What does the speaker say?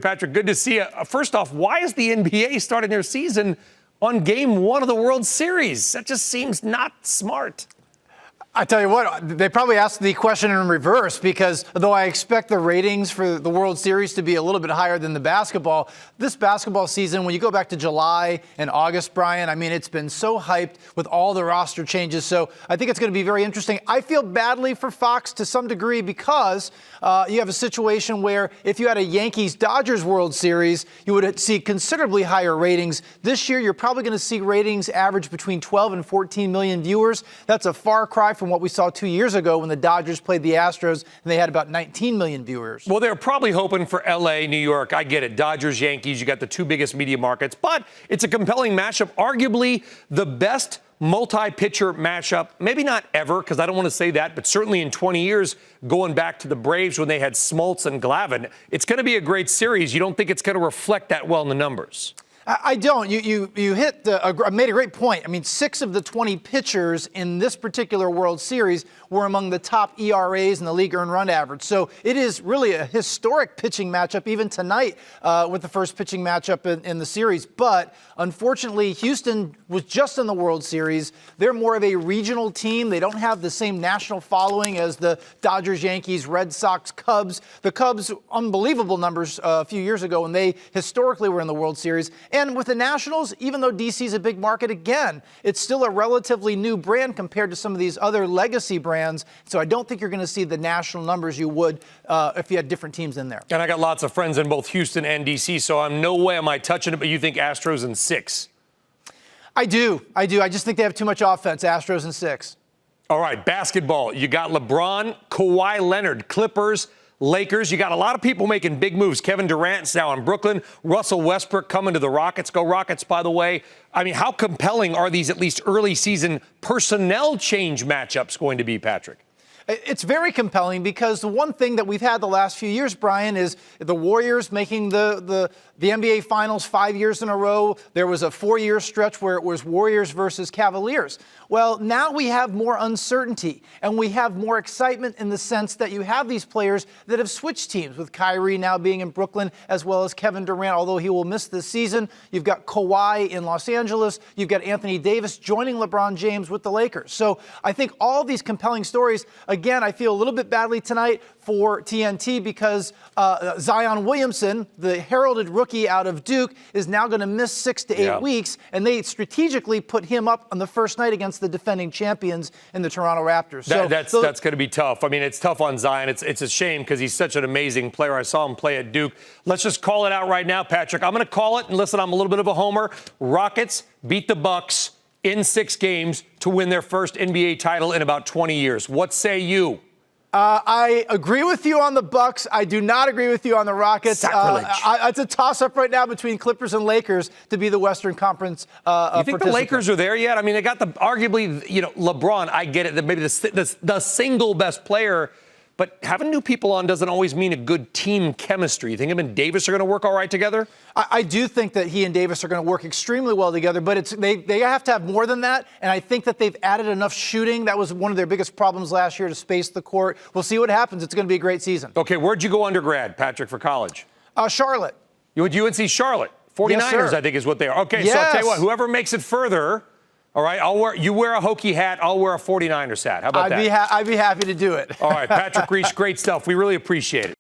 Patrick, good to see you. First off, why is the NBA starting their season on game one of the World Series? That just seems not smart. I tell you what, they probably asked the question in reverse, because though I expect the ratings for the World Series to be a little bit higher than the basketball, this basketball season, when you go back to July and August, Brian, I mean, it's been so hyped with all the roster changes. So I think it's going to be very interesting. I feel badly for Fox to some degree, because you have a situation where if you had a Yankees-Dodgers World Series, you would see considerably higher ratings. This year, you're probably going to see ratings average between 12 and 14 million viewers. That's a far cry from what we saw 2 years ago when the Dodgers played the Astros and they had about 19 million viewers. Well, they're probably hoping for L.A., New York. I get it. Dodgers, Yankees, you got the two biggest media markets. But it's a compelling matchup, arguably the best multi-pitcher matchup, maybe not ever, because I don't want to say that, but certainly in 20 years, going back to the Braves when they had Smoltz and Glavine. It's going to be a great series. You don't think it's going to reflect that well in the numbers? I don't. You made a great point. I mean, 6 of the 20 pitchers in this particular World Series were among the top ERAs in the league earned run average. So it is really a historic pitching matchup, even tonight with the first pitching matchup in the series. But unfortunately, Houston was just in the World Series. They're more of a regional team. They don't have the same national following as the Dodgers, Yankees, Red Sox, Cubs. The Cubs, unbelievable numbers a few years ago when they historically were in the World Series. And with the Nationals, even though DC is a big market, again, it's still a relatively new brand compared to some of these other legacy brands. So I don't think you're going to see the national numbers you would if you had different teams in there. And I got lots of friends in both Houston and DC, so I'm no way am I touching it, but you think Astros in 6? I do. I just think they have too much offense, Astros in 6. All right, basketball. You got LeBron, Kawhi Leonard, Clippers, Lakers. You got a lot of people making big moves. Kevin Durant's now in Brooklyn. Russell Westbrook coming to the Rockets. Go Rockets, by the way. I mean, how compelling are these at least early season personnel change matchups going to be, Patrick? It's very compelling, because the one thing that we've had the last few years, Brian, is the Warriors making the NBA Finals 5 years in a row. There was a 4-year stretch where it was Warriors versus Cavaliers. Well, now we have more uncertainty, and we have more excitement in the sense that you have these players that have switched teams, with Kyrie now being in Brooklyn, as well as Kevin Durant, although he will miss this season. You've got Kawhi in Los Angeles. You've got Anthony Davis joining LeBron James with the Lakers. So I think all these compelling stories. Again, I feel a little bit badly tonight for TNT, because Zion Williamson, the heralded rookie out of Duke, is now going to miss 6 to 8 weeks, and they strategically put him up on the first night against the defending champions in the Toronto Raptors. That's going to be tough. I mean, it's tough on Zion. It's a shame, because he's such an amazing player. I saw him play at Duke. Let's just call it out right now, Patrick. I'm going to call it, and listen, I'm a little bit of a homer. Rockets beat the Bucks in 6 games to win their first NBA title in about 20 years. What say you? I agree with you on the Bucks. I do not agree with you on the Rockets. Sacrilege. It's a toss-up right now between Clippers and Lakers to be the Western Conference You think the Lakers are there yet? I mean, they got the arguably, LeBron. I get it, that maybe the single best player. But having new people on doesn't always mean a good team chemistry. You think him and Davis are going to work all right together? I do think that he and Davis are going to work extremely well together, but they have to have more than that, and I think that they've added enough shooting. That was one of their biggest problems last year, to space the court. We'll see what happens. It's going to be a great season. Okay, where'd you go undergrad, Patrick, for college? Charlotte. You went to UNC Charlotte. 49ers, yes, I think, is what they are. Okay, yes. So I'll tell you what, whoever makes it further, all right, you wear a Hokie hat, I'll wear a 49ers hat. How about that? I'd be happy to do it. All right, Patrick Rishe, great stuff. We really appreciate it.